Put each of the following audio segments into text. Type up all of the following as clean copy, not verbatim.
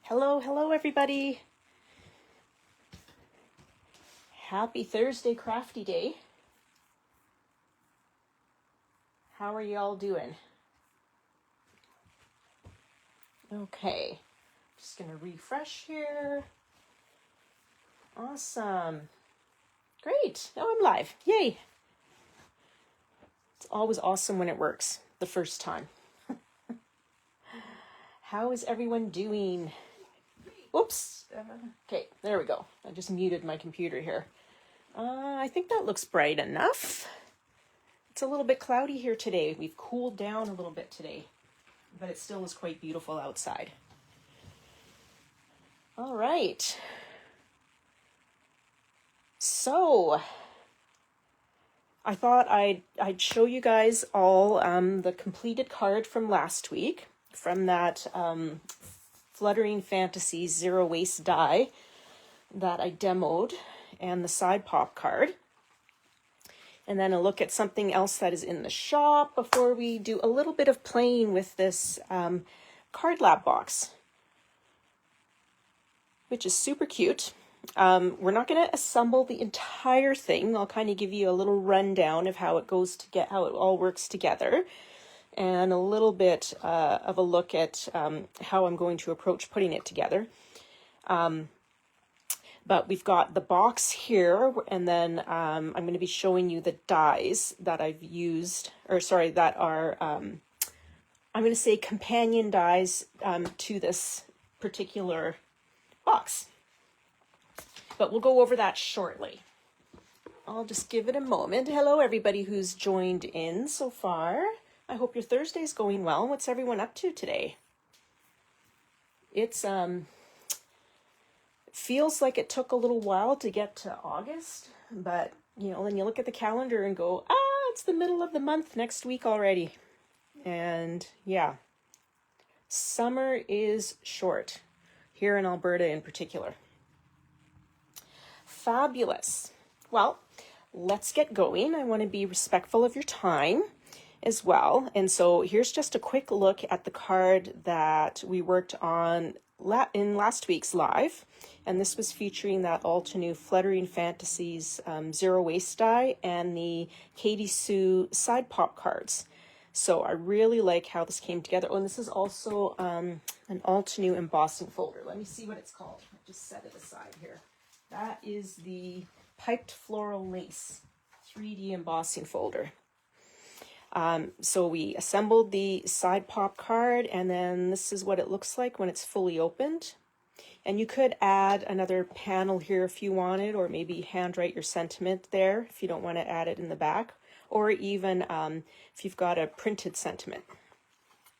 Hello everybody. Happy Thursday crafty day. How are y'all doing? Okay, just gonna refresh here. Awesome. Great, now I'm live, yay. It's always awesome when it works the first time. How is everyone doing? Oops. Okay, there we go. I just muted my computer here. I think that looks bright enough. It's a little bit cloudy here today. We've cooled down a little bit today, but it still is quite beautiful outside. All right. So I thought I'd show you guys all the completed card from last week, from that Fluttering Fantasy Zero Waste die that I demoed, and the side pop card. And then a look at something else that is in the shop before we do a little bit of playing with this CardLab box, which is super cute. We're not going to assemble the entire thing. I'll kind of give you a little rundown of how it goes to get, how it all works together, and a little bit of a look at how I'm going to approach putting it together. But we've got the box here, and then I'm going to be showing you the dies that I've used, or sorry, that are, I'm going to say companion dies to this particular box. But we'll go over that shortly. I'll just give it a moment. Hello, everybody who's joined in so far. I hope your Thursday's going well. What's everyone up to today? It's, feels like it took a little while to get to August, but, you know, then you look at the calendar and go, it's the middle of the month next week already. And yeah, summer is short, here in Alberta in particular. Fabulous. Well, let's get going. I want to be respectful of your time as well. And so here's just a quick look at the card that we worked on in last week's live. And this was featuring that all-to-new Fluttering Fantasies Zero Waste die and the Katie Sue side pop cards. So I really like how this came together. Oh, and this is also an all-to-new embossing folder. Let me see what it's called. I just set it aside here. That is the Piped Floral Lace 3D embossing folder. So we assembled the side pop card, and then this is what it looks like when it's fully opened. And you could add another panel here if you wanted, or maybe handwrite your sentiment there if you don't want to add it in the back, or even if you've got a printed sentiment,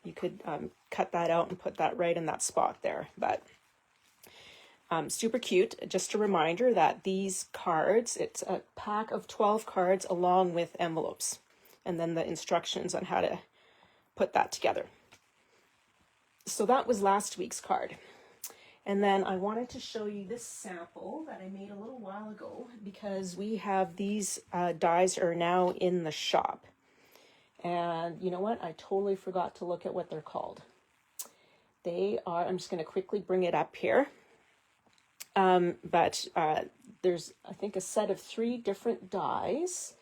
you could cut that out and put that right in that spot there. But super cute. Just a reminder that these cards, it's a pack of 12 cards along with envelopes, and then the instructions on how to put that together. So that was last week's card. And then I wanted to show you this sample that I made a little while ago, because we have these dies are now in the shop. And you know what? I totally forgot to look at what they're called. They are, I'm just going to quickly bring it up here. But there's, I think, a set of 3 different dies.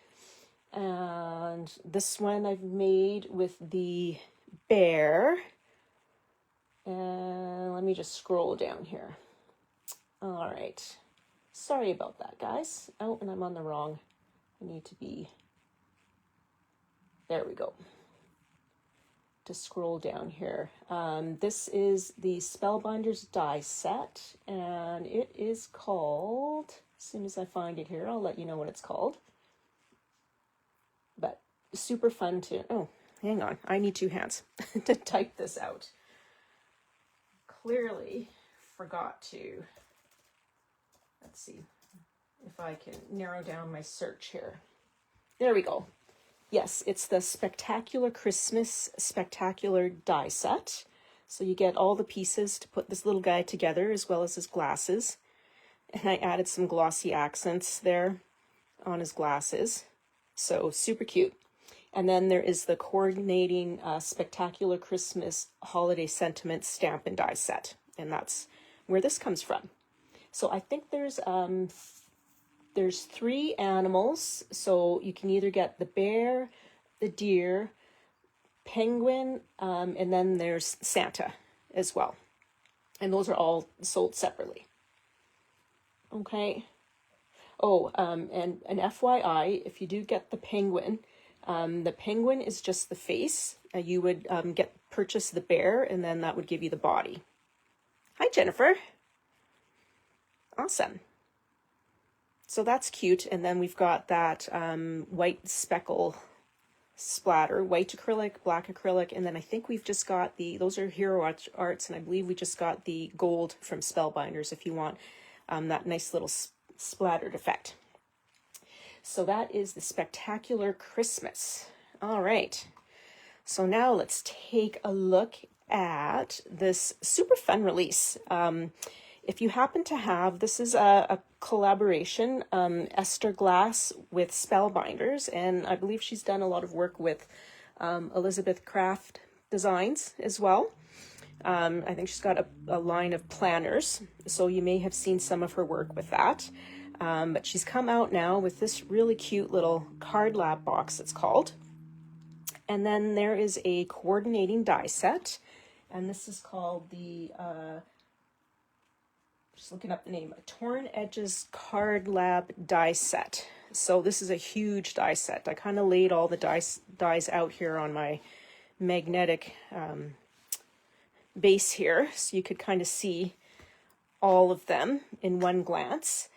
And this one I've made with the bear. And let me just scroll down here. All right. Sorry about that, guys. Oh, and I'm on the wrong. I need to be. There we go. To scroll down here. This is the Spellbinders die set, and it is called, as soon as I find it here, I'll let you know what it's called. But super fun to, oh, hang on, I need 2 hands to type this out. Clearly forgot to, let's see if I can narrow down my search here. There we go. Yes, it's the Spectacular Christmas Spectacular die set. So you get all the pieces to put this little guy together, as well as his glasses. And I added some glossy accents there on his glasses. So super cute. And then there is the coordinating Spectacular Christmas Holiday Sentiment stamp and die set. And that's where this comes from. So I think there's 3 animals. So you can either get the bear, the deer, penguin, and then there's Santa as well. And those are all sold separately. Okay. Oh, and an FYI, if you do get the penguin is just the face. You would purchase the bear, and then that would give you the body. Hi, Jennifer. Awesome. So that's cute. And then we've got that white speckle splatter, white acrylic, black acrylic, and then I think we've just got those are Hero Arts, and I believe we just got the gold from Spellbinders if you want that nice little splattered effect. So that is the Spectacular Christmas. All right. So now let's take a look at this super fun release. If you happen to have, this is a collaboration, Esther Glas with Spellbinders, and I believe she's done a lot of work with Elizabeth Craft Designs as well. I think she's got a line of planners, so you may have seen some of her work with that. But she's come out now with this really cute little CardLab box, it's called. And then there is a coordinating die set, and this is called the, just looking up the name, Torn Edges CardLab die set. So this is a huge die set. I kind of laid all the dies out here on my magnetic base here, so you could kind of see all of them in one glance.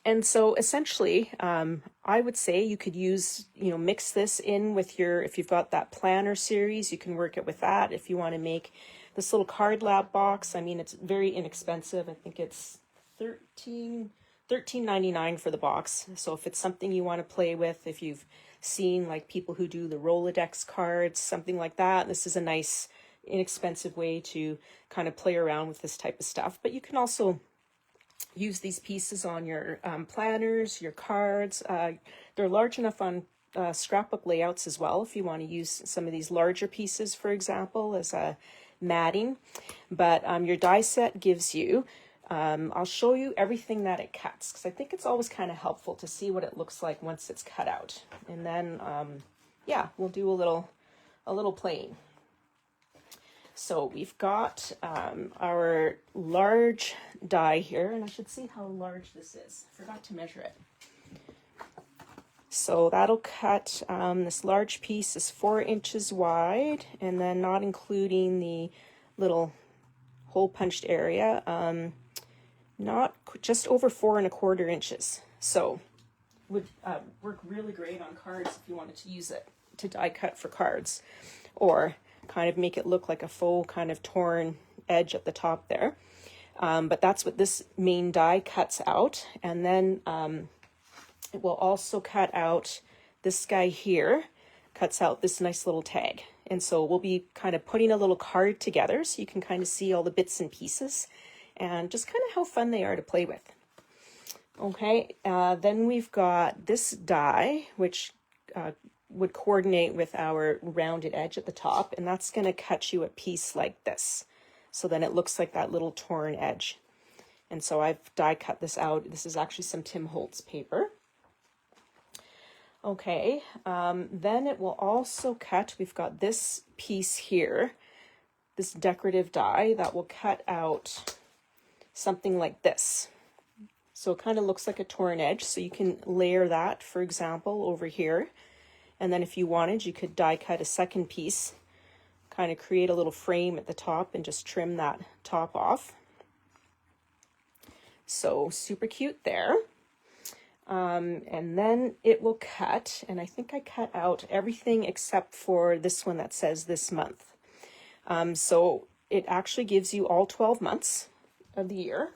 And so essentially, I would say you could use, mix this in with if you've got that planner series, you can work it with that. If you want to make this little CardLab box, I mean, it's very inexpensive. I think it's $13.99 for the box. So if it's something you want to play with, if you've seen like people who do the Rolodex cards, something like that, this is a nice inexpensive way to kind of play around with this type of stuff. But you can also use these pieces on your planners, your cards. They're large enough on scrapbook layouts as well, if you want to use some of these larger pieces, for example, as a matting. But your die set gives you, I'll show you everything that it cuts, because I think it's always kind of helpful to see what it looks like once it's cut out. And then, yeah, we'll do a little playing. So we've got our large die here, and I should see how large this is. I forgot to measure it. So that'll cut, this large piece is 4 inches wide, and then not including the little hole punched area, just over 4 1/4 inches. So would work really great on cards if you wanted to use it to die cut for cards, or kind of make it look like a faux kind of torn edge at the top there. But that's what this main die cuts out. And then it will also cut out this guy here, cuts out this nice little tag. And so we'll be kind of putting a little card together so you can kind of see all the bits and pieces and just kind of how fun they are to play with. Okay, then we've got this die, which would coordinate with our rounded edge at the top, and that's going to cut you a piece like this. So then it looks like that little torn edge. And so I've die cut this out. This is actually some Tim Holtz paper. Okay, then it will also cut, we've got this piece here, this decorative die that will cut out something like this. So it kind of looks like a torn edge, so you can layer that, for example, over here. And then if you wanted, you could die cut a second piece, kind of create a little frame at the top and just trim that top off. So super cute there. And then it will cut, and I think I cut out everything except for this one that says this month. So it actually gives you all 12 months of the year.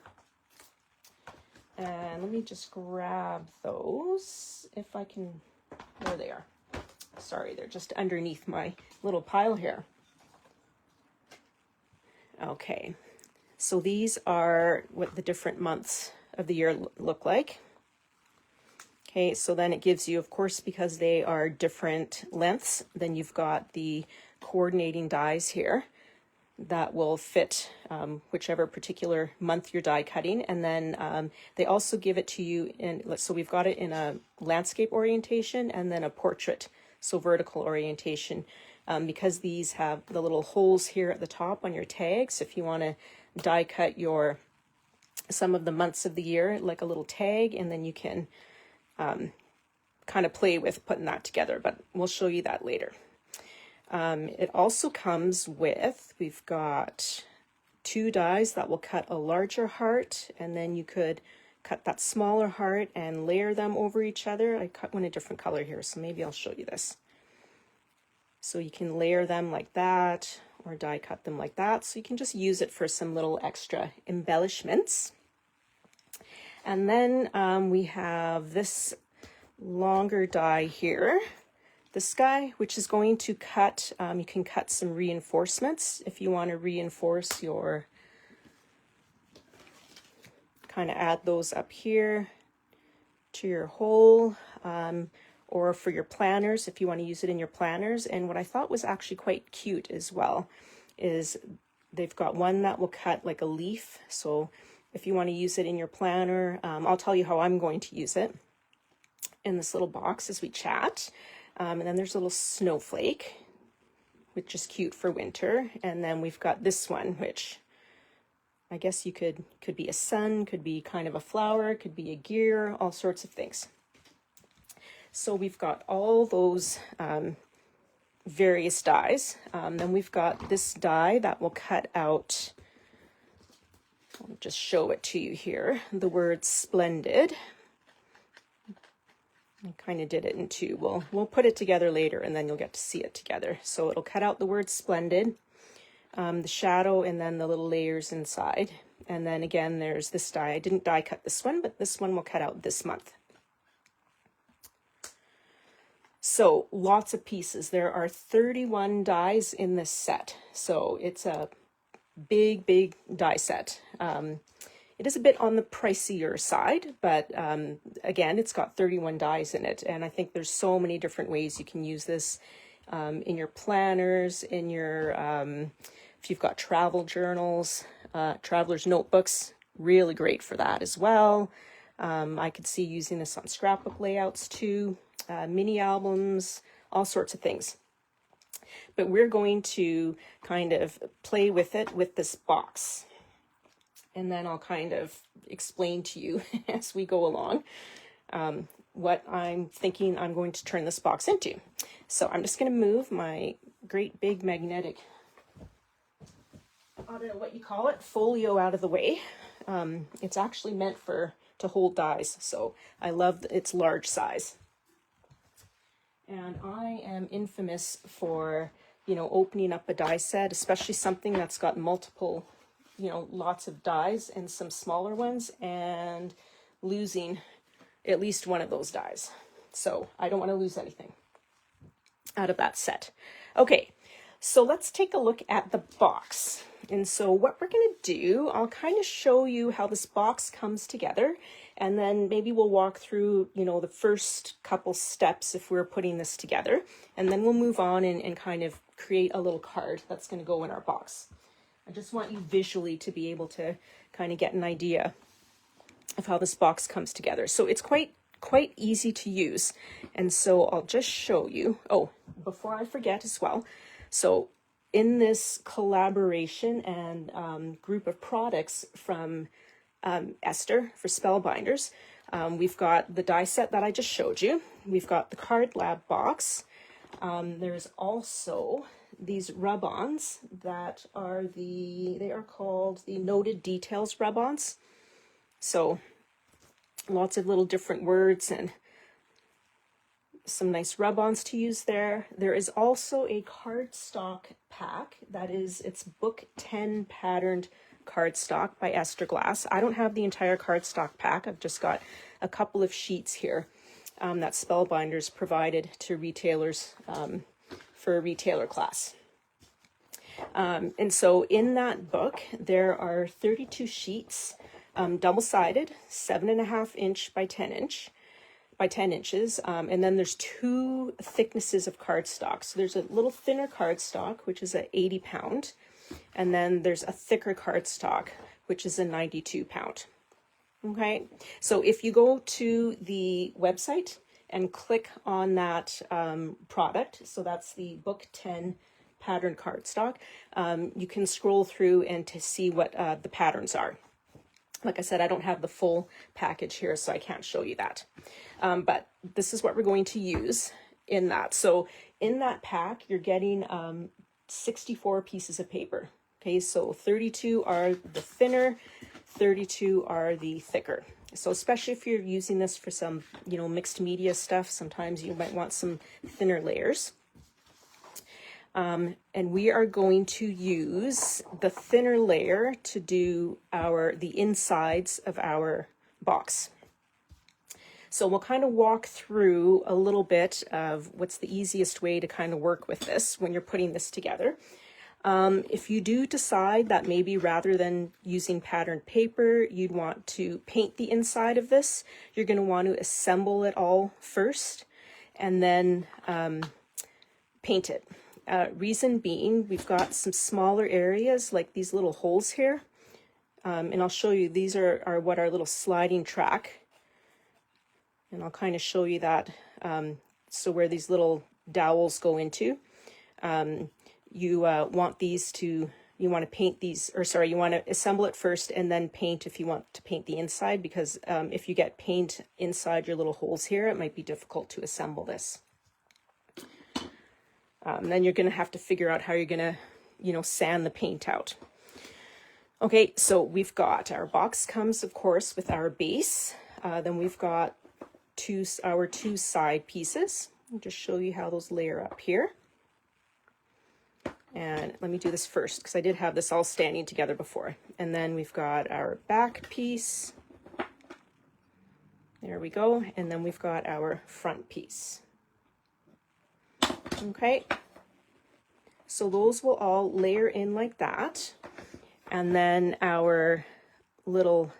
And let me just grab those if I can. There they are. Sorry, they're just underneath my little pile here. Okay, so these are what the different months of the year look like. Okay, so then it gives you, of course, because they are different lengths, then you've got the coordinating dies here that will fit whichever particular month you're die cutting. And then they also give it to you in, so we've got it in a landscape orientation and then a portrait, so vertical orientation, because these have the little holes here at the top on your tags. If you want to die cut your some of the months of the year, like a little tag, and then you can kind of play with putting that together, but we'll show you that later. It also comes with, we've got 2 dies that will cut a larger heart, and then you could cut that smaller heart and layer them over each other. I cut one a different color here, so maybe I'll show you this. So you can layer them like that, or die cut them like that. So you can just use it for some little extra embellishments. And then we have this longer die here, this guy, which is going to cut, you can cut some reinforcements if you want to reinforce your, kind of add those up here to your hole, or for your planners if you want to use it in your planners. And what I thought was actually quite cute as well is they've got one that will cut like a leaf. So if you want to use it in your planner, I'll tell you how I'm going to use it in this little box as we chat. And then there's a little snowflake, which is cute for winter. And then we've got this one, which I guess you could be a sun, could be kind of a flower, could be a gear, all sorts of things. So we've got all those various dies. Then we've got this die that will cut out, I'll just show it to you here, the word splendid. I kind of did it in 2. We'll put it together later and then you'll get to see it together. So it'll cut out the word splendid, the shadow, and then the little layers inside. And then again, there's this die. I didn't die cut this one, but this one will cut out this month. So lots of pieces. There are 31 dies in this set. So it's a big, big die set. It is a bit on the pricier side, but again, it's got 31 dies in it. And I think there's so many different ways you can use this in your planners, in your, if you've got travel journals, traveler's notebooks, really great for that as well. I could see using this on scrapbook layouts too, mini albums, all sorts of things. But we're going to kind of play with it with this box. And then I'll kind of explain to you as we go along what I'm thinking I'm going to turn this box into. So I'm just going to move my great big magnetic, I don't know what you call it, folio out of the way. It's actually meant to hold dies, so I love its large size. And I am infamous for, you know, opening up a die set, especially something that's got multiple, you know, lots of dies and some smaller ones, and losing at least one of those dies. So I don't want to lose anything out of that set. Okay, so let's take a look at the box. And so what we're going to do, I'll kind of show you how this box comes together, and then maybe we'll walk through, you know, the first couple steps if we're putting this together, and then we'll move on and kind of create a little card that's going to go in our box. I just want you visually to be able to kind of get an idea of how this box comes together. So it's quite easy to use. And so I'll just show you. Oh, before I forget as well. So in this collaboration and group of products from Esther for Spellbinders, we've got the die set that I just showed you. We've got the CardLab Box. There's also these rub-ons that are they are called the Noted Details rub-ons. So lots of little different words and some nice rub-ons to use there. There is also a cardstock pack that is, it's book 10 patterned cardstock by Esther Glas. I don't have the entire cardstock pack. I've just got a couple of sheets here that Spellbinders provided to retailers for a retailer class. And so in that book, there are 32 sheets, double-sided, 7.5 inch by 10 inch. By 10 inches, and then there's 2 thicknesses of cardstock. So there's a little thinner cardstock, which is a 80 pound, And then there's a thicker cardstock, which is a 92 pound. Okay, so if you go to the website and click on that product, so that's the book 10 pattern cardstock, you can scroll through and to see what the patterns are. Like I said, I don't have the full package here, so I can't show you that. But this is what we're going to use in that. So in that pack, you're getting 64 pieces of paper. Okay, so 32 are the thinner, 32 are the thicker. So especially if you're using this for some, you know, mixed media stuff, sometimes you might want some thinner layers. And we are going to use the thinner layer to do the insides of our box. So we'll kind of walk through a little bit of what's the easiest way to kind of work with this when you're putting this together. If you do decide that maybe rather than using patterned paper, you'd want to paint the inside of this, you're going to want to assemble it all first and then paint it. Reason being, we've got some smaller areas like these little holes here. And I'll show you, these are what our little sliding track. And I'll kind of show you that. So where these little dowels go into. You want these to, you want to paint these, or sorry, you want to assemble it first and then paint if you want to paint the inside, because if you get paint inside your little holes here, it might be difficult to assemble this. Then you're going to have to figure out how you're going to, you know, sand the paint out. Okay, so we've got, our box comes, of course, with our base. Then we've got our two side pieces. I'll just show you how those layer up here. And let me do this first because I did have this all standing together before. And then we've got our back piece. There we go. And then we've got our front piece. Okay. So those will all layer in like that. And then our little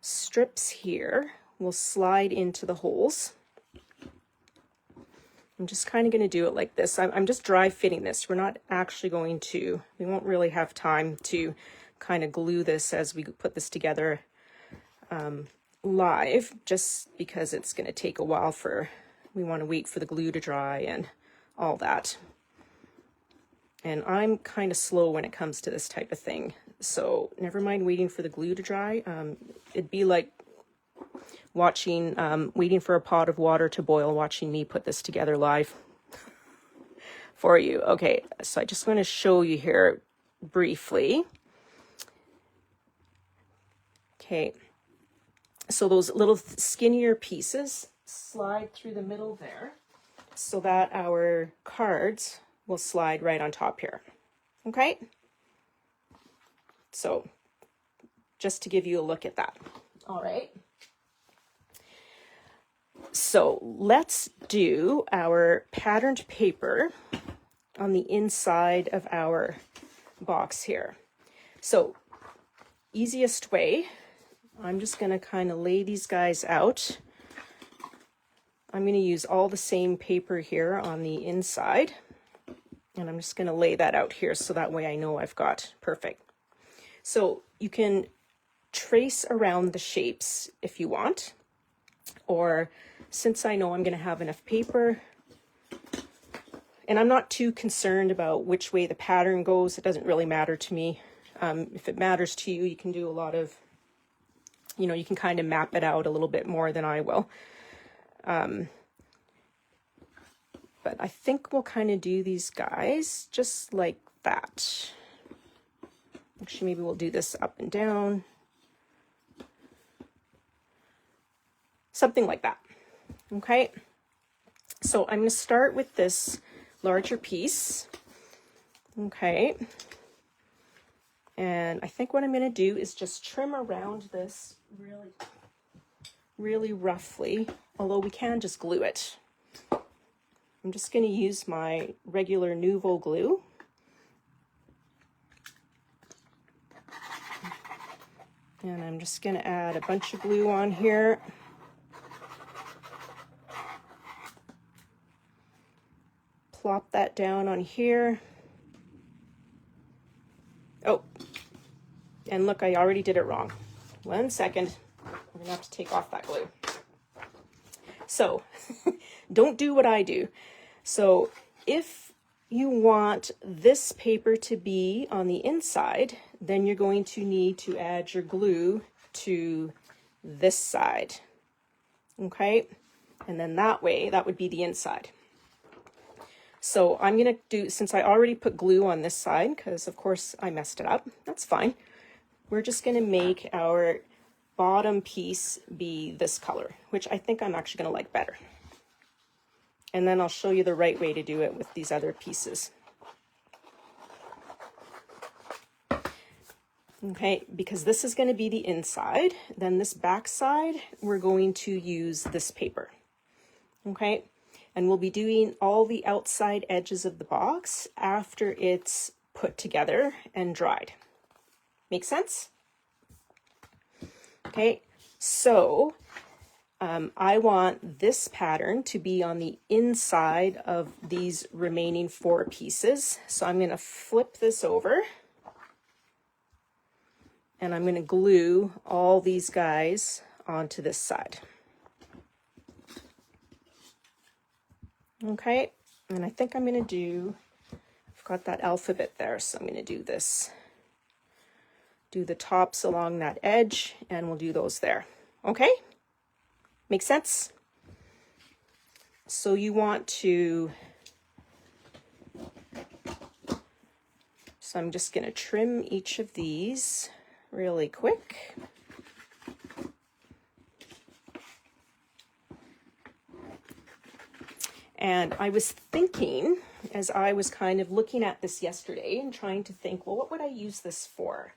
strips here will slide into the holes. I'm just kind of going to do it like this. I'm just dry fitting this. We're not actually going to, we won't really have time to kind of glue this as we put this together live, just because it's going to take a while we want to wait for the glue to dry and all that. And I'm kind of slow when it comes to this type of thing. So never mind waiting for the glue to dry. It'd be like watching, waiting for a pot of water to boil, watching me put this together live for you. Okay, so I just want to show you here briefly. Okay, so those little skinnier pieces slide through the middle there so that our cards will slide right on top here. Okay, so just to give you a look at that. All right. So let's do our patterned paper on the inside of our box here. So easiest way, I'm just going to kind of lay these guys out. I'm going to use all the same paper here on the inside. And I'm just going to lay that out here so that way I know I've got perfect. So you can trace around the shapes if you want, or since I know I'm going to have enough paper, and I'm not too concerned about which way the pattern goes, it doesn't really matter to me. If it matters to you, you can do a lot of, you know, you can kind of map it out a little bit more than I will. But I think we'll kind of do these guys just like that. Actually, maybe we'll do this up and down. Something like that. Okay. So I'm going to start with this larger piece. Okay. And I think what I'm going to do is just trim around this really roughly, although we can just glue it. I'm just going to use my regular Nuvo glue. And I'm just going to add a bunch of glue on here. Plop that down on here. Oh, and look, I already did it wrong. 1 second. I'm gonna have to take off that glue. So don't do what I do. So if you want this paper to be on the inside, then you're going to need to add your glue to this side. Okay, and then that way, that would be the inside. So I'm gonna do, since I already put glue on this side, because of course I messed it up, that's fine. We're just gonna make our bottom piece be this color, which I think I'm actually gonna like better. And then I'll show you the right way to do it with these other pieces. Okay, because this is going to be the inside, then this back side, we're going to use this paper. Okay, and we'll be doing all the outside edges of the box after it's put together and dried. Make sense? Okay, so I want this pattern to be on the inside of these remaining 4 pieces. So I'm going to flip this over and I'm going to glue all these guys onto this side. Okay, and I think I'm going to do, I've got that alphabet there, so I'm going to do this. Do the tops along that edge and we'll do those there. Okay? Make sense? So you want to, so I'm just going to trim each of these really quick. And I was thinking, as I was kind of looking at this yesterday and trying to think, well, what would I use this for?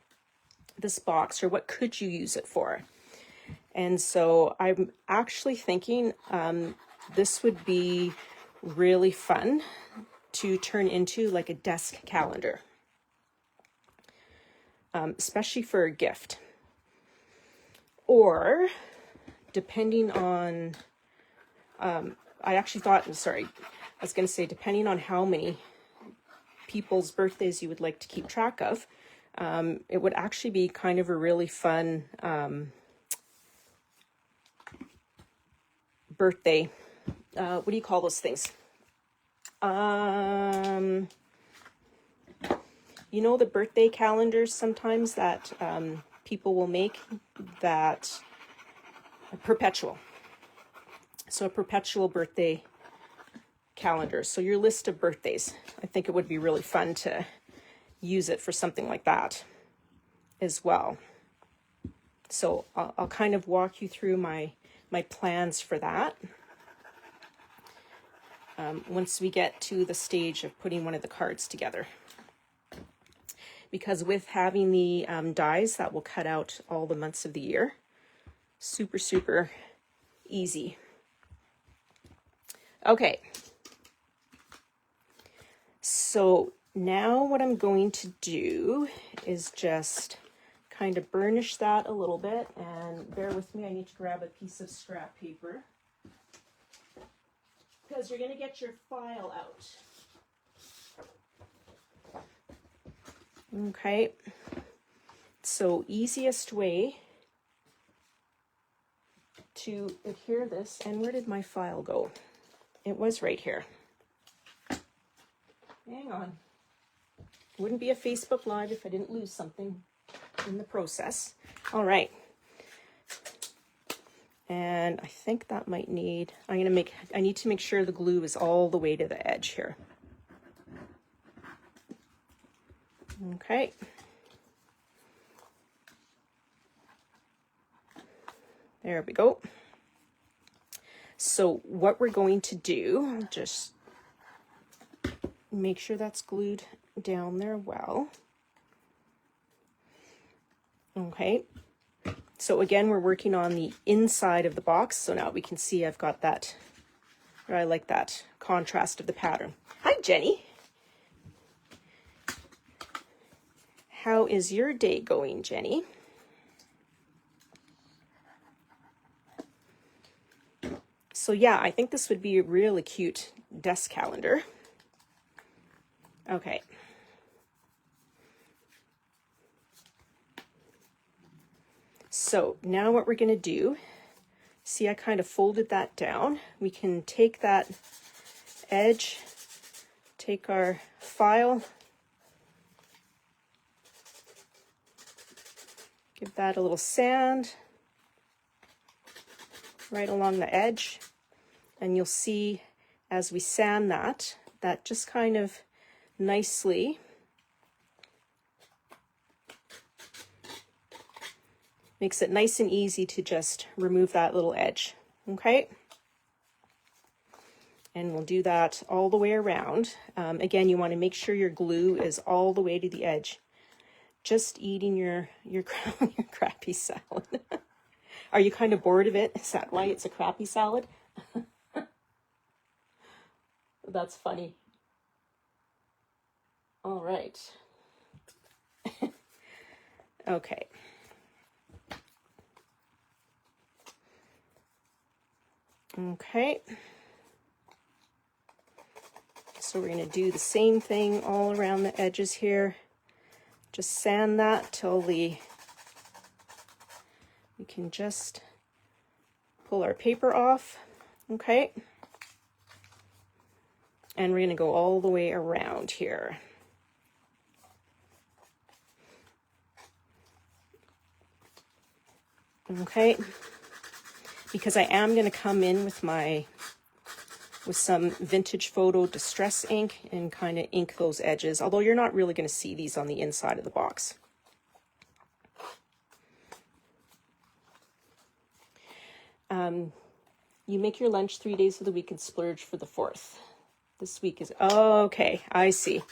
This box, or what could you use it for? And so I'm actually thinking this would be really fun to turn into like a desk calendar, especially for a gift. Or depending on, I actually thought, sorry, I was going to say, depending on how many people's birthdays you would like to keep track of, it would actually be kind of a really fun birthday, what do you call those things? You know, the birthday calendars sometimes that people will make, that perpetual. So a perpetual birthday calendar. So your list of birthdays. I think it would be really fun to use it for something like that as well. So I'll kind of walk you through my plans for that once we get to the stage of putting one of the cards together. Because with having the dies, that will cut out all the months of the year. Super, super easy. Okay. So now what I'm going to do is just kind of burnish that a little bit, and bear with me, I need to grab a piece of scrap paper because you're going to get your file out. Okay, so easiest way to adhere this, and where did my file go? It was right here. Hang on. Wouldn't be a Facebook Live if I didn't lose something in the process. All right. And I think that might need, I need to make sure the glue is all the way to the edge here. Okay. There we go. So what we're going to do, just make sure that's glued down there well. Okay. So again, we're working on the inside of the box. So now we can see I've got that, or I like that contrast of the pattern. Hi, Jenny. How is your day going, Jenny? So yeah, I think this would be a really cute desk calendar. Okay. So now what we're going to do, see I kind of folded that down. We can take that edge, take our file, give that a little sand right along the edge, and you'll see as we sand that, that just kind of nicely makes it nice and easy to just remove that little edge, okay? And we'll do that all the way around. Again, you want to make sure your glue is all the way to the edge. Just eating your crappy salad. Are you kind of bored of it? Is that why it's a crappy salad? That's funny. All right. Okay. Okay. So we're going to do the same thing all around the edges here. Just sand that till we can just pull our paper off. Okay. And we're going to go all the way around here. Okay. Because I am going to come in with some vintage photo distress ink and kind of ink those edges, although you're not really going to see these on the inside of the box. You make your lunch 3 days of the week and splurge for the 4th. This week is, oh, okay, I see.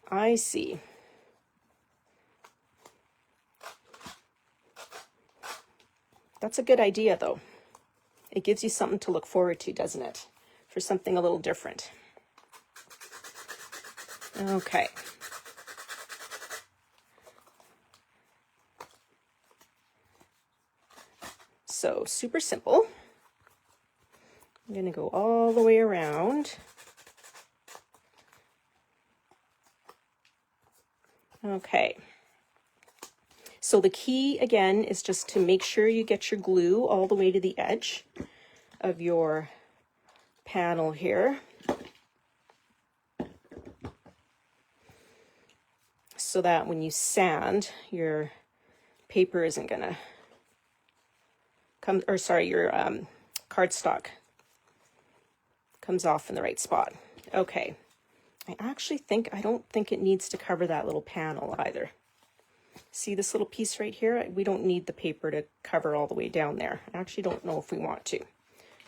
I see. That's a good idea, though. It gives you something to look forward to, doesn't it? For something a little different. Okay. So, super simple. I'm going to go all the way around. Okay. So the key, again, is just to make sure you get your glue all the way to the edge of your panel here. So that when you sand, your paper isn't going to come, or sorry, your cardstock comes off in the right spot. Okay. I don't think it needs to cover that little panel either. See this little piece right here? We don't need the paper to cover all the way down there. I actually don't know if we want to.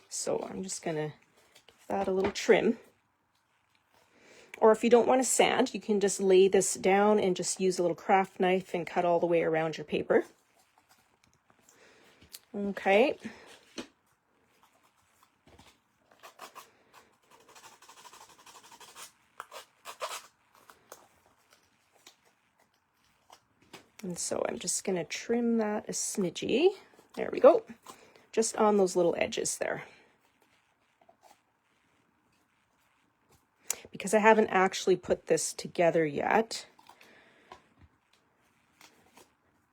So I'm just going to give that a little trim. Or if you don't want to sand, you can just lay this down and just use a little craft knife and cut all the way around your paper. Okay. And so I'm just going to trim that a smidgy. There we go. Just on those little edges there. Because I haven't actually put this together yet.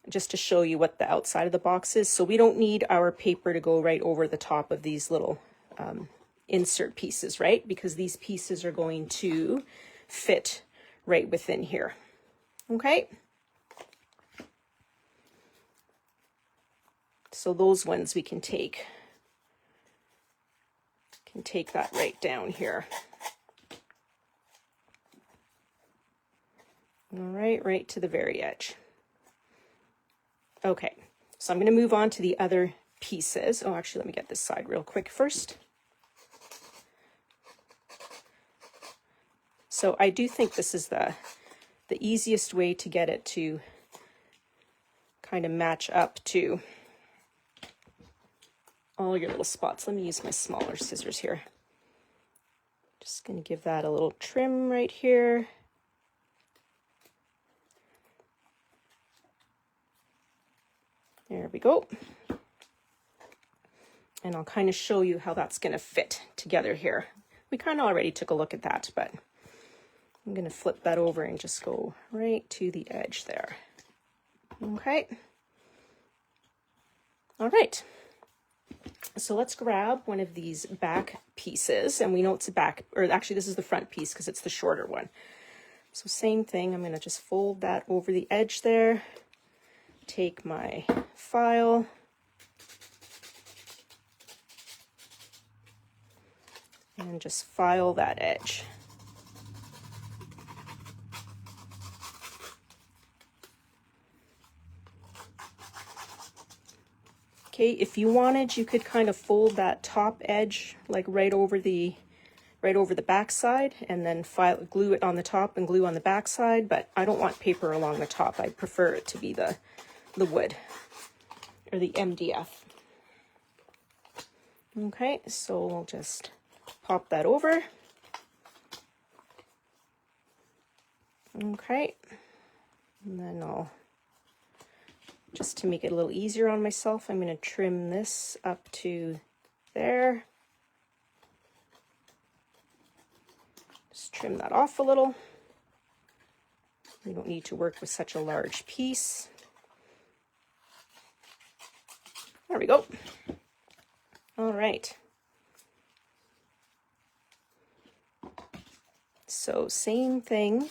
Just to show you what the outside of the box is. So we don't need our paper to go right over the top of these little insert pieces, right? Because these pieces are going to fit right within here. Okay. So those ones we can take that right down here. All right, right to the very edge. Okay, so I'm going to move on to the other pieces. Oh, actually, let me get this side real quick first. So I do think this is the easiest way to get it to kind of match up to all your little spots. Let me use my smaller scissors here. Just going to give that a little trim right here. There we go. And I'll kind of show you how that's going to fit together here. We kind of already took a look at that, but I'm going to flip that over and just go right to the edge there. Okay. All right. So let's grab one of these back pieces, and we know it's a back, or actually this is the front piece because it's the shorter one. So same thing, I'm going to just fold that over the edge there, take my file, and just file that edge. Okay, if you wanted, you could kind of fold that top edge like right over the back side, and then glue it on the top and glue on the back side, but I don't want paper along the top. I prefer it to be the wood or the MDF. Okay, so we'll just pop that over. Okay, and then I'll, just to make it a little easier on myself, I'm going to trim this up to there. Just trim that off a little. We don't need to work with such a large piece. There we go. All right. So same thing.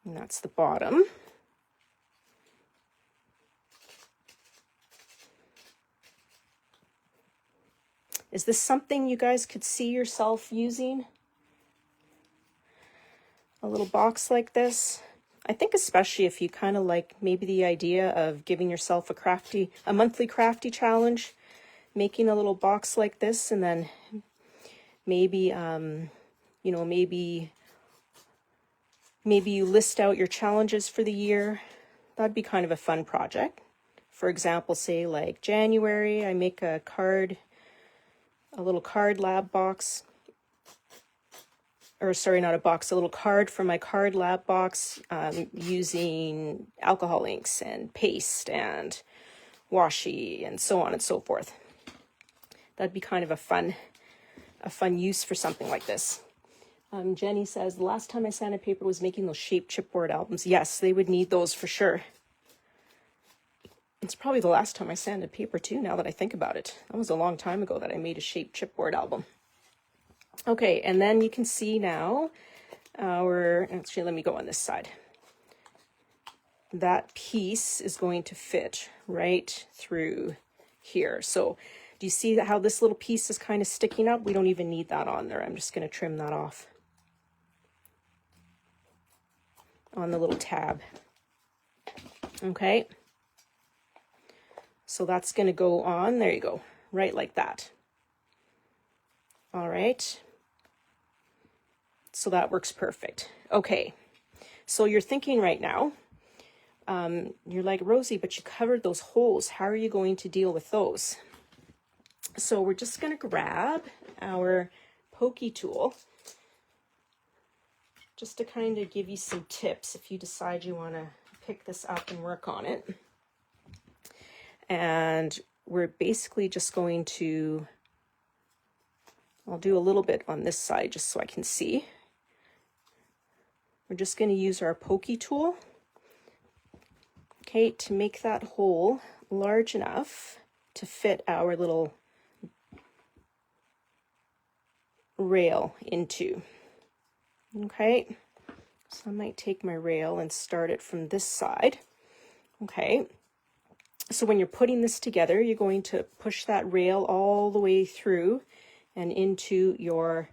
And that's the bottom. Is this something you guys could see yourself using? A little box like this? I think especially if you kind of like maybe the idea of giving yourself a monthly crafty challenge, making a little box like this, and then maybe, you know, maybe you list out your challenges for the year. That'd be kind of a fun project. For example, say like January, I make a little CardLab box, or sorry, not a box, a little card for my CardLab box, using alcohol inks and paste and washi and so on and so forth. That'd be kind of a fun use for something like this. Jenny says, the last time I sanded paper was making those shaped chipboard albums. Yes, they would need those for sure. It's probably the last time I sanded paper too, now that I think about it. That was a long time ago that I made a shaped chipboard album. Okay, and then you can see now actually let me go on this side. That piece is going to fit right through here. So do you see how this little piece is kind of sticking up? We don't even need that on there. I'm just going to trim that off on the little tab. Okay. So that's going to go on. There you go. Right like that. All right. So that works perfect. Okay. So you're thinking right now, you're like, Rosie, but you covered those holes. How are you going to deal with those? So we're just going to grab our pokey tool just to kind of give you some tips if you decide you want to pick this up and work on it. And we're basically just going to, I'll do a little bit on this side just so I can see. We're just going to use our pokey tool, okay, to make that hole large enough to fit our little rail into. Okay, so I might take my rail and start it from this side. Okay, so when you're putting this together, you're going to push that rail all the way through and into your,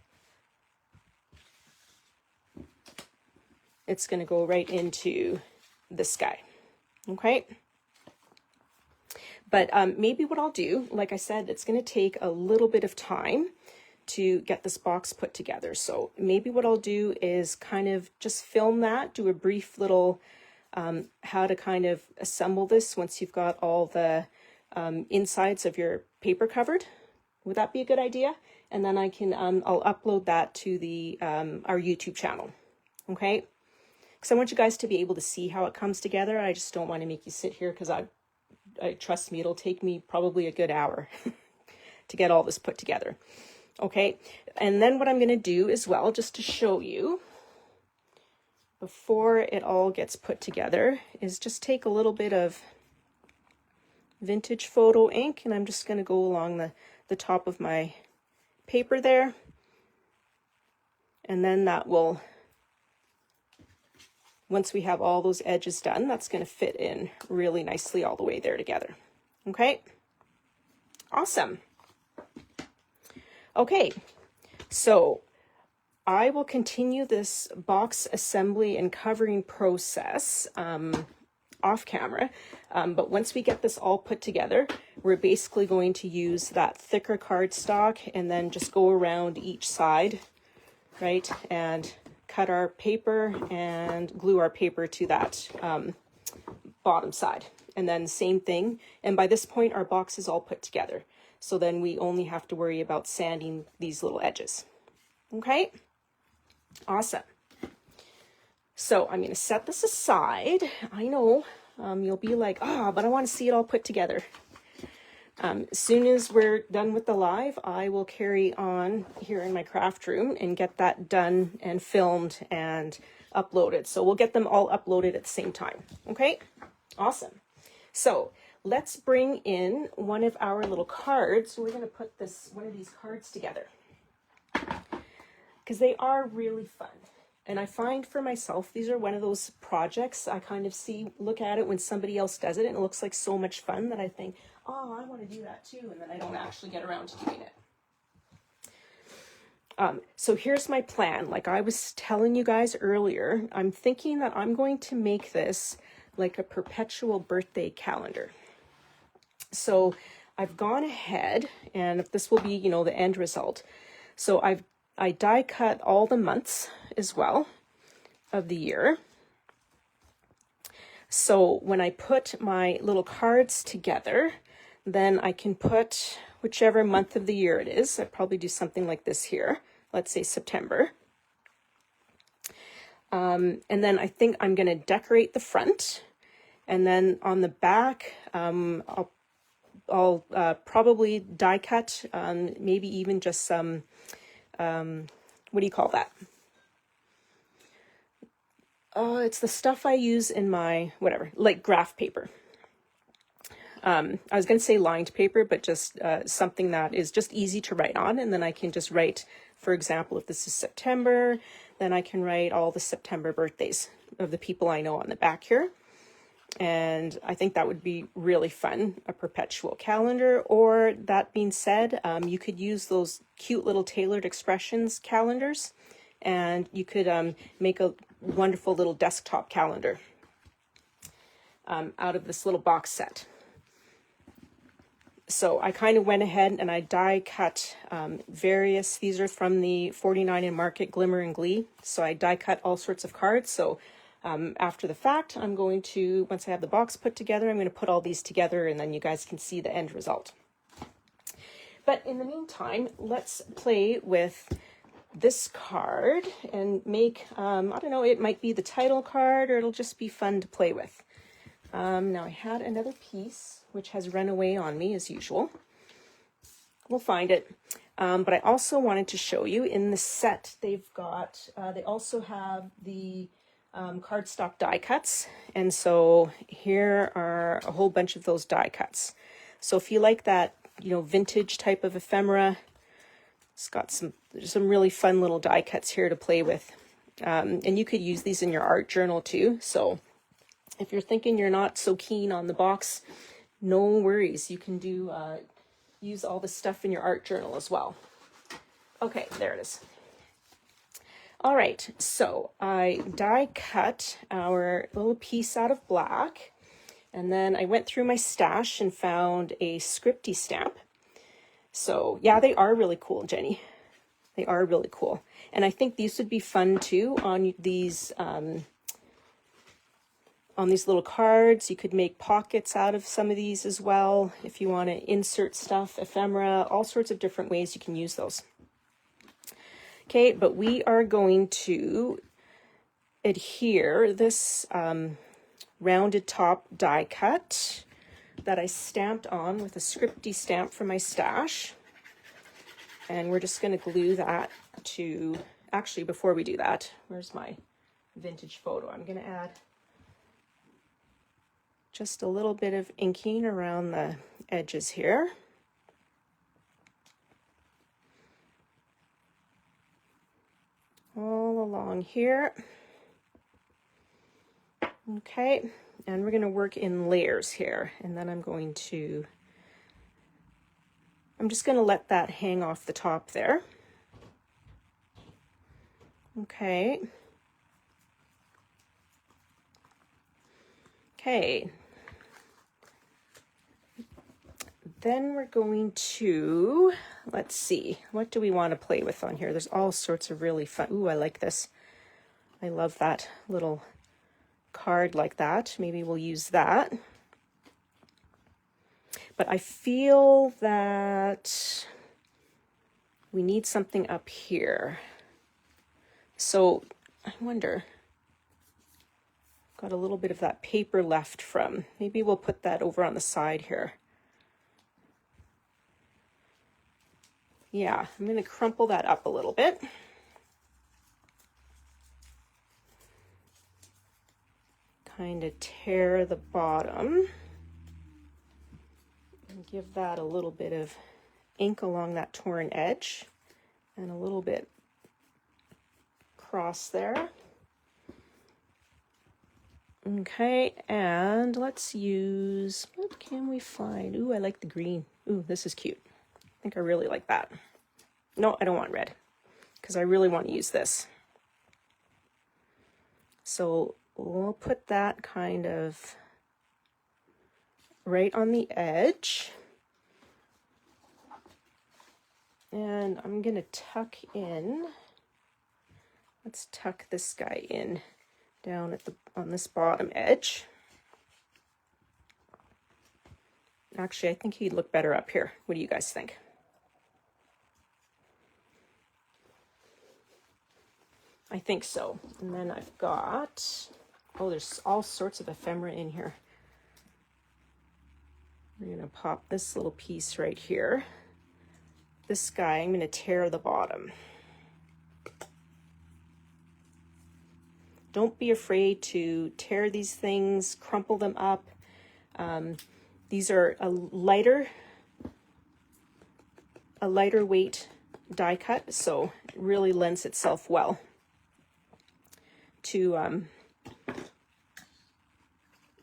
it's going to go right into this guy. Okay, but maybe what I'll do, like I said, it's going to take a little bit of time to get this box put together. So maybe what I'll do is kind of just film that, do a brief little how to kind of assemble this once you've got all the insides of your paper covered. Would that be a good idea? And then I can, I'll upload that to the our YouTube channel. Okay? Because I want you guys to be able to see how it comes together. I just don't want to make you sit here because I trust me, it'll take me probably a good hour to get all this put together. Okay, and then what I'm going to do as well, just to show you, before it all gets put together, is just take a little bit of vintage photo ink, and I'm just going to go along the top of my paper there, and then that will, once we have all those edges done, that's going to fit in really nicely all the way there together. Okay, awesome. Okay, so I will continue this box assembly and covering process off camera, but once we get this all put together, we're basically going to use that thicker cardstock and then just go around each side, right, and cut our paper and glue our paper to that bottom side. And then same thing, and by this point our box is all put together. So then we only have to worry about sanding these little edges. Okay, awesome. So I'm going to set this aside. I know you'll be like, but I want to see it all put together. As soon as we're done with the live, I will carry on here in my craft room and get that done and filmed and uploaded. So we'll get them all uploaded at the same time. Okay, awesome. So let's bring in one of our little cards. So we're going to put one of these cards together because they are really fun. And I find for myself, these are one of those projects I kind of look at it when somebody else does it, and it looks like so much fun that I think, oh, I want to do that too, and then I don't actually get around to doing it. So here's my plan. Like I was telling you guys earlier, I'm thinking that I'm going to make this like a perpetual birthday calendar. So I've gone ahead, and this will be, the end result. So I die cut all the months as well of the year. So when I put my little cards together, then I can put whichever month of the year it is. I'd probably do something like this here. Let's say September. And then I think I'm going to decorate the front. And then on the back, I'll probably die cut, maybe even just some, what do you call that? Oh, it's the stuff I use in my, whatever, like graph paper. I was going to say lined paper, but just something that is just easy to write on. And then I can just write, for example, if this is September, then I can write all the September birthdays of the people I know on the back here. And I think that would be really fun, a perpetual calendar. Or that being said, you could use those cute little tailored expressions calendars, and you could make a wonderful little desktop calendar out of this little box set. So I kind of went ahead and I die cut various, these are from the 49 and Market Glimmer and Glee. So I die cut all sorts of cards. So after the fact, I'm going to, once I have the box put together, I'm going to put all these together and then you guys can see the end result. But in the meantime, let's play with this card and make, I don't know, it might be the title card or it'll just be fun to play with. Now I had another piece which has run away on me as usual. We'll find it. But I also wanted to show you in the set they've got, they also have the cardstock die cuts. And so here are a whole bunch of those die cuts. So if you like that, vintage type of ephemera, it's got some really fun little die cuts here to play with. And you could use these in your art journal too. So if you're thinking you're not so keen on the box, no worries. You can do use all this stuff in your art journal as well. Okay, there it is. All right, so I die cut our little piece out of black, and then I went through my stash and found a scripty stamp. So yeah, they are really cool, Jenny. They are really cool. And I think these would be fun too on these little cards. You could make pockets out of some of these as well. If you want to insert stuff, ephemera, all sorts of different ways you can use those. Okay, but we are going to adhere this rounded top die cut that I stamped on with a scripty stamp from my stash. And we're just going to glue that to, actually, before we do that, where's my vintage photo? I'm going to add just a little bit of inking around the edges here. All along here. Okay, and we're going to work in layers here, and then I'm just going to let that hang off the top there. Okay. Okay. Then we're going to, let's see, what do we want to play with on here? There's all sorts of really fun. Ooh, I like this. I love that little card like that. Maybe we'll use that. But I feel that we need something up here. So I wonder, got a little bit of that paper left from, maybe we'll put that over on the side here. Yeah, I'm going to crumple that up a little bit. Kind of tear the bottom. And give that a little bit of ink along that torn edge. And a little bit across there. Okay, and let's use, what can we find? Ooh, I like the green. Ooh, this is cute. I think I really like that. No, I don't want red because I really want to use this. So we'll put that kind of right on the edge. And I'm going to tuck in. Let's tuck this guy in down at on this bottom edge. Actually, I think he'd look better up here. What do you guys think? I think so. And then I've got, oh, there's all sorts of ephemera in here. We're going to pop this little piece right here. This guy, I'm going to tear the bottom. Don't be afraid to tear these things, crumple them up. These are a lighter weight die cut, so it really lends itself well to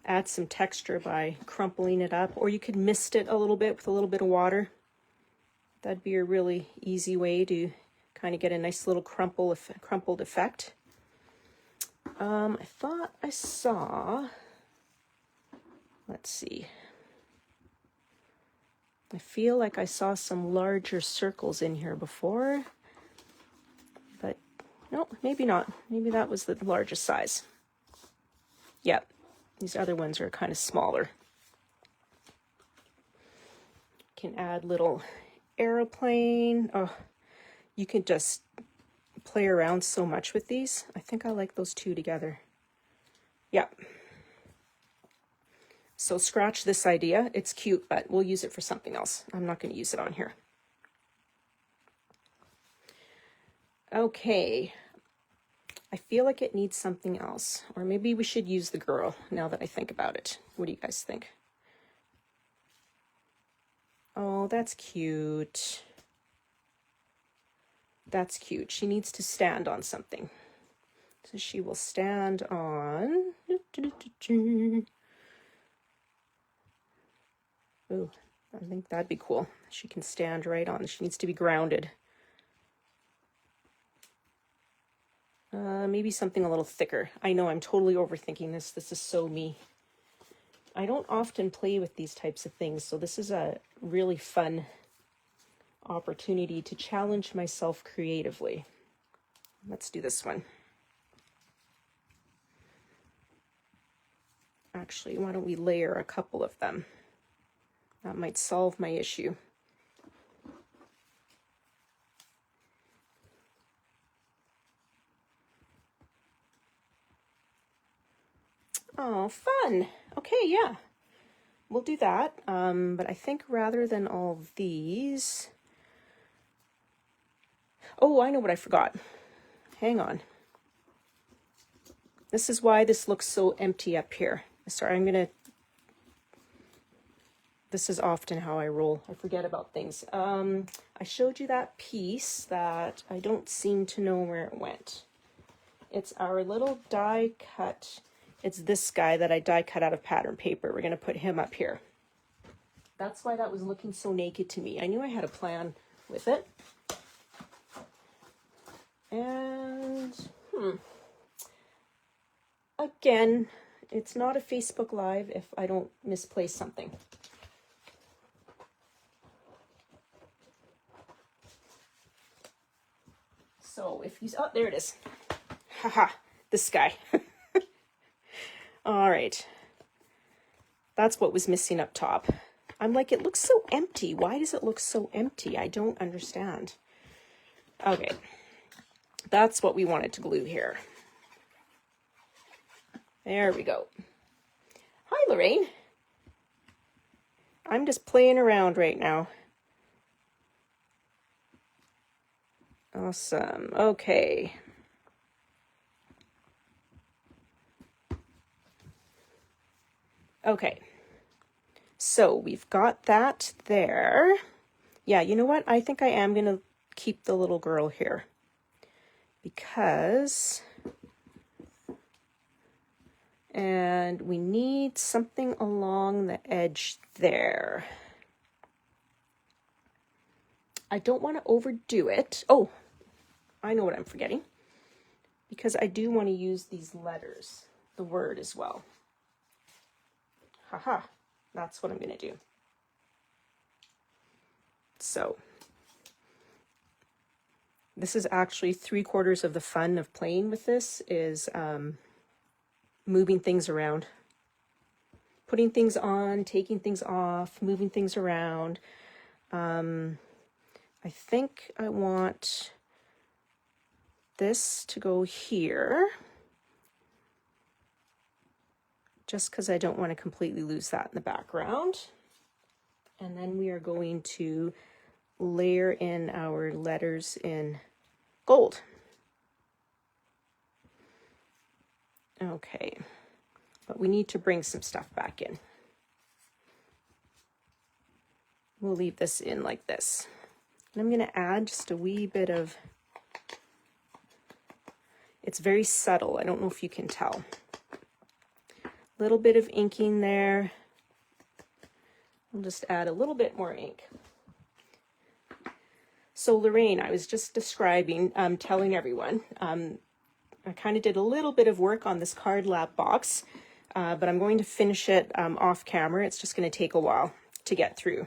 add some texture by crumpling it up, or you could mist it a little bit with a little bit of water. That'd be a really easy way to kind of get a nice little crumpled effect. I thought I saw, let's see, I feel like I saw some larger circles in here before, but no, maybe not. Maybe that was the largest size. Yep, these other ones are kind of smaller. Can add little airplane. Oh, you can just play around so much with these. I think I like those two together. Yep. So scratch this idea. It's cute, but we'll use it for something else. I'm not going to use it on here. Okay. I feel like it needs something else. Or maybe we should use the girl now that I think about it. What do you guys think? Oh, that's cute. That's cute. She needs to stand on something. So she will stand on... Ooh, I think that'd be cool. She can stand right on. She needs to be grounded. Maybe something a little thicker. I know I'm totally overthinking this. This is so me. I don't often play with these types of things, so this is a really fun opportunity to challenge myself creatively. Let's do this one. Actually, why don't we layer a couple of them? That might solve my issue. Oh, fun. Okay, yeah. We'll do that. But I think rather than all these, Oh, I know what I forgot. Hang on. This is why this looks so empty up here. Sorry, this is often how I roll. I forget about things. I showed you that piece that I don't seem to know where it went. It's our little die cut. It's this guy that I die cut out of pattern paper. We're going to put him up here. That's why that was looking so naked to me. I knew I had a plan with it. And, again, it's not a Facebook Live if I don't misplace something. So if he's, oh, there it is. Haha, this guy. All right. That's what was missing up top. I'm like, it looks so empty. Why does it look so empty? I don't understand. Okay. That's what we wanted to glue here. There we go. Hi, Lorraine. I'm just playing around right now. Awesome. Okay. Okay. So we've got that there. Yeah, you know what? I think I am going to keep the little girl here because, and we need something along the edge there. I don't want to overdo it. Oh, I know what I'm forgetting, because I do want to use these letters, the word as well. Haha, that's what I'm going to do. So this is actually 3/4 of the fun of playing with this is moving things around, putting things on, taking things off, moving things around. I think I want this to go here, just because I don't want to completely lose that in the background. And then we are going to layer in our letters in gold. Okay, but we need to bring some stuff back in. We'll leave this in like this. And I'm going to add just a wee bit of, it's very subtle. I don't know if you can tell. Little bit of inking there. I'll just add a little bit more ink. So Lorraine, I was just describing, telling everyone, I kind of did a little bit of work on this CardLab box, but I'm going to finish it off camera. It's just going to take a while to get through.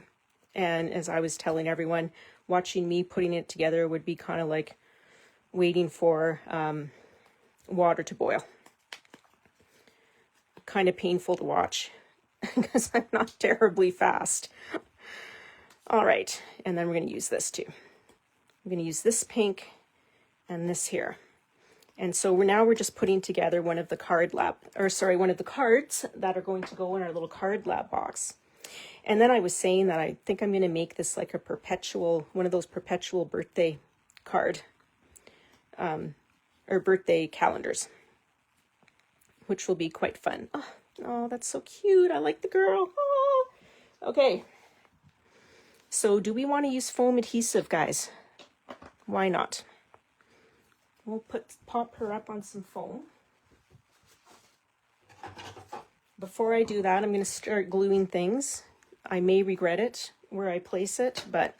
And as I was telling everyone, watching me putting it together would be kind of like waiting for water to boil. Kind of painful to watch because I'm not terribly fast. All right, and then we're going to use this too. I'm going to use this pink and this here. And so we're just putting together one of the cards that are going to go in our little CardLab box. And then I was saying that I think I'm going to make this like a perpetual, one of those perpetual birthday card, or birthday calendars, which will be quite fun. Oh, that's so cute. I like the girl. Oh. Okay. So do we want to use foam adhesive, guys? Why not? We'll pop her up on some foam. Before I do that, I'm going to start gluing things. I may regret it where I place it, but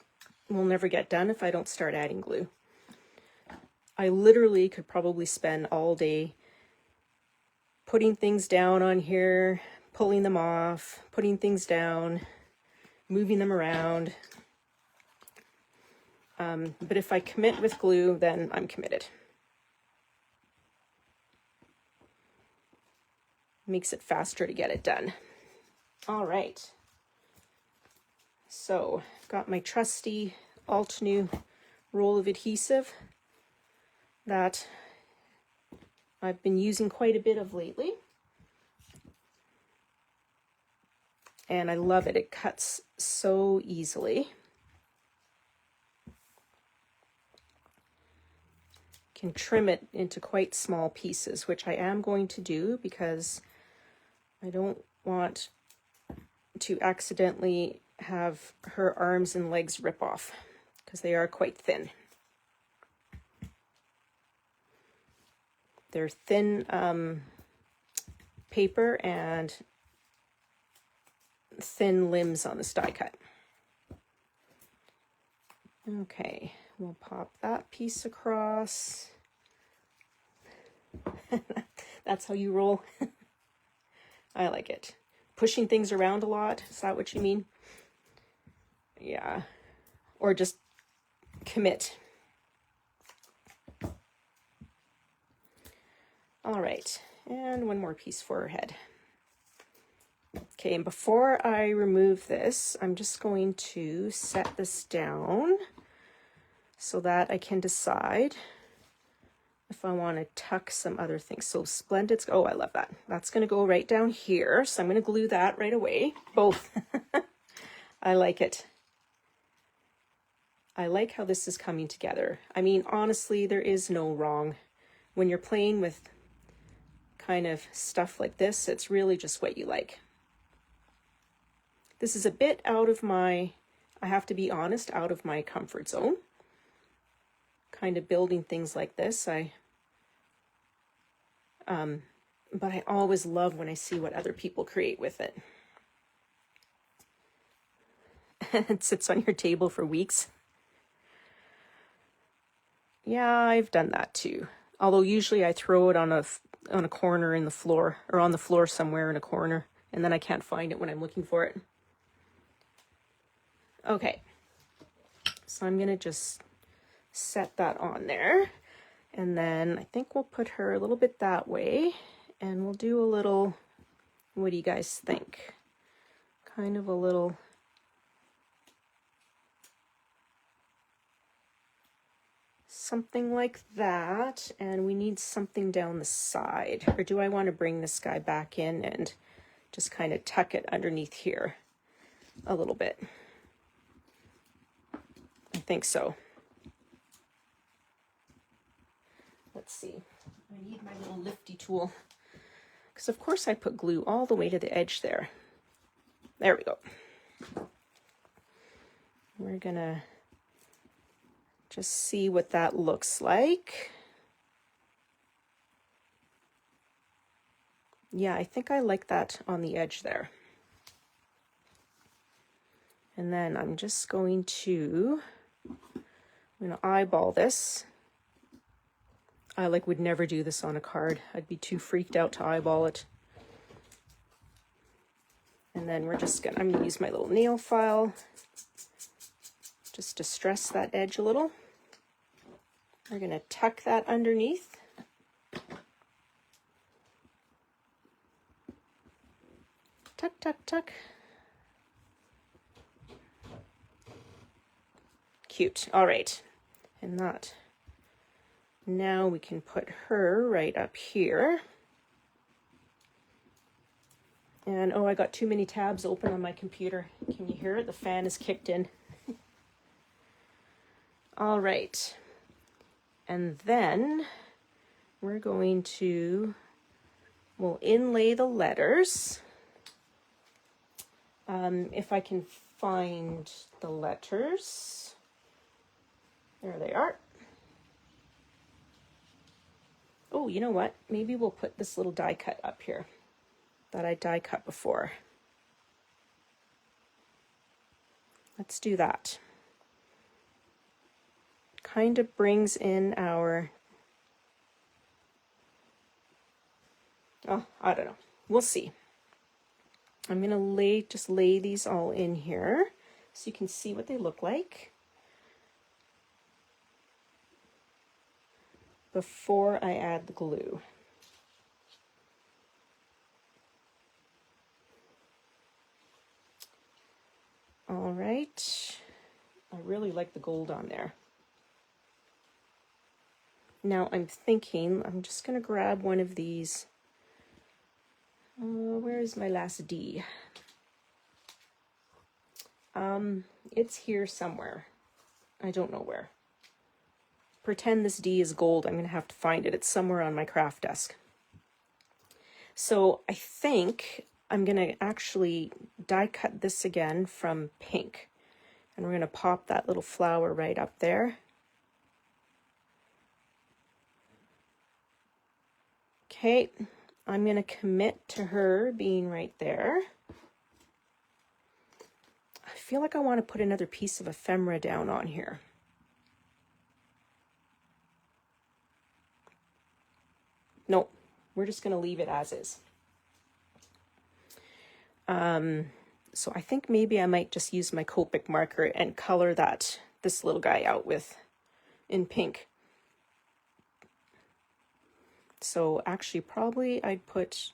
we'll never get done if I don't start adding glue. I literally could probably spend all day putting things down on here, pulling them off, putting things down, moving them around. But if I commit with glue, then I'm committed. Makes it faster to get it done. All right. So, got my trusty Alt-New roll of adhesive that I've been using quite a bit of lately. And I love it. It cuts so easily. can trim it into quite small pieces, which I am going to do because I don't want to accidentally have her arms and legs rip off because they are quite thin. They're thin paper and thin limbs on this die cut. Okay, we'll pop that piece across. That's how you roll. I like it. Pushing things around a lot, is that what you mean? Yeah, or just commit. All right, and one more piece for her head. Okay, and before I remove this, I'm just going to set this down so that I can decide if I want to tuck some other things. So Splendid's, oh, I love that. That's going to go right down here. So I'm going to glue that right away. Both. I like it. I like how this is coming together. I mean, honestly, there is no wrong. When you're playing with kind of stuff like this, it's really just what you like. This is a bit out of my, I have to be honest, out of my comfort zone. Kind of building things like this. But I always love when I see what other people create with it. It sits on your table for weeks. Yeah, I've done that too. Although usually I throw it on a corner in the floor, or on the floor somewhere in a corner, and then I can't find it when I'm looking for it. Okay, so I'm gonna just set that on there, and then I think we'll put her a little bit that way, and we'll do a little, what do you guys think? Kind of a little, something like that, and we need something down the side. Or do I want to bring this guy back in and just kind of tuck it underneath here a little bit? I think so. Let's see. I need my little lifty tool, because of course I put glue all the way to the edge there. There we go. We're gonna just see what that looks like. Yeah, I think I like that on the edge there. And then I'm just going to, I'm gonna eyeball this. I would never do this on a card. I'd be too freaked out to eyeball it. And then I'm gonna use my little nail file just to stress that edge a little. We're gonna tuck that underneath. Tuck, tuck, tuck. Cute. All right. And that. Now we can put her right up here. And oh, I got too many tabs open on my computer. Can you hear it? The fan is kicked in. All right. And then we're going to, we'll inlay the letters. If I can find the letters. There they are. Oh, you know what? Maybe we'll put this little die cut up here that I die cut before. Let's do that. Kind of brings in our, oh, I don't know. We'll see. I'm gonna just lay these all in here so you can see what they look like before I add the glue. All right. I really like the gold on there. Now I'm thinking I'm just going to grab one of these. Where is my last D? It's here somewhere. I don't know where. pretend this D is gold. I'm going to have to find it. It's somewhere on my craft desk. So I think I'm going to actually die cut this again from pink. And we're going to pop that little flower right up there. Okay, I'm going to commit to her being right there. I feel like I want to put another piece of ephemera down on here. Nope, we're just going to leave it as is. So I think maybe I might just use my Copic marker and color this little guy out in pink. So actually probably I'd put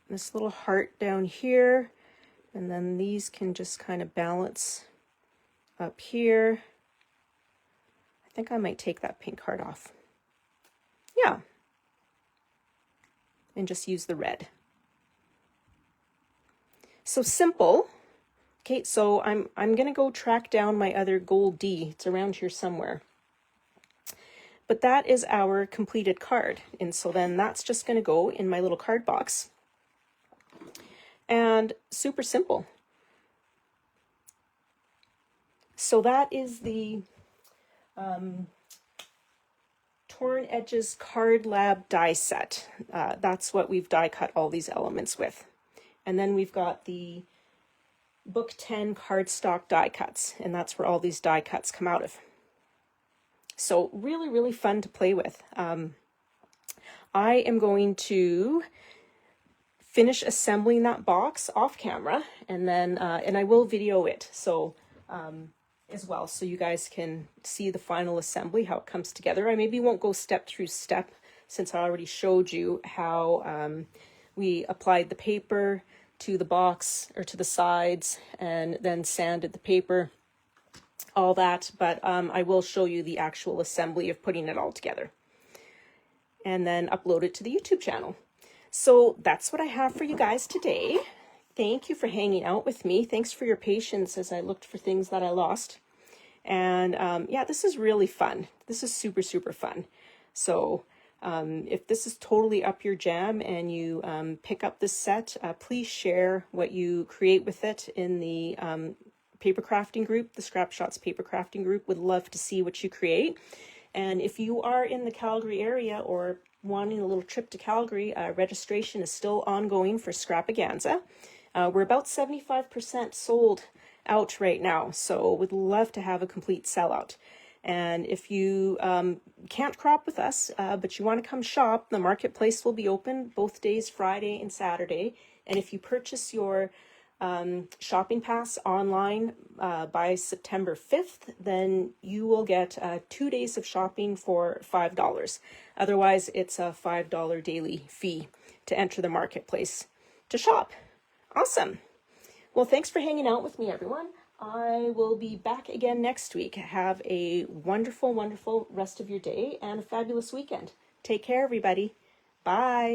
this little heart down here, and then these can just kind of balance up here. I think I might take that pink heart off. Yeah. And just use the red. So simple. Okay, so I'm gonna go track down my other gold D. It's around here somewhere. But that is our completed card. And so then that's just gonna go in my little card box. And super simple. So that is the Torn Edges CardLab die set. That's what we've die cut all these elements with. And then we've got the Book 10 cardstock die cuts, and that's where all these die cuts come out of. So really, really fun to play with. I am going to finish assembling that box off camera, and then and I will video it so as well, so you guys can see the final assembly, how it comes together. I maybe won't go step through step, since I already showed you how we applied the paper to the box or to the sides and then sanded the paper, all that. But I will show you the actual assembly of putting it all together and then upload it to the YouTube channel. So that's what I have for you guys today. Thank you for hanging out with me. Thanks for your patience as I looked for things that I lost. And yeah, this is really fun. This is super, super fun. So if this is totally up your jam and you pick up this set, please share what you create with it in the paper crafting group, the Scrap Shots paper crafting group. Would love to see what you create. And if you are in the Calgary area or wanting a little trip to Calgary, registration is still ongoing for Scrapaganza. We're about 75% sold out right now, so would love to have a complete sellout. And if you can't crop with us, but you want to come shop, the marketplace will be open both days, Friday and Saturday. And if you purchase your shopping pass online by September 5th, then you will get 2 days of shopping for $5. Otherwise, it's a $5 daily fee to enter the marketplace to shop. Awesome. Well, thanks for hanging out with me, everyone. I will be back again next week. Have a wonderful, wonderful rest of your day and a fabulous weekend. Take care, everybody. Bye.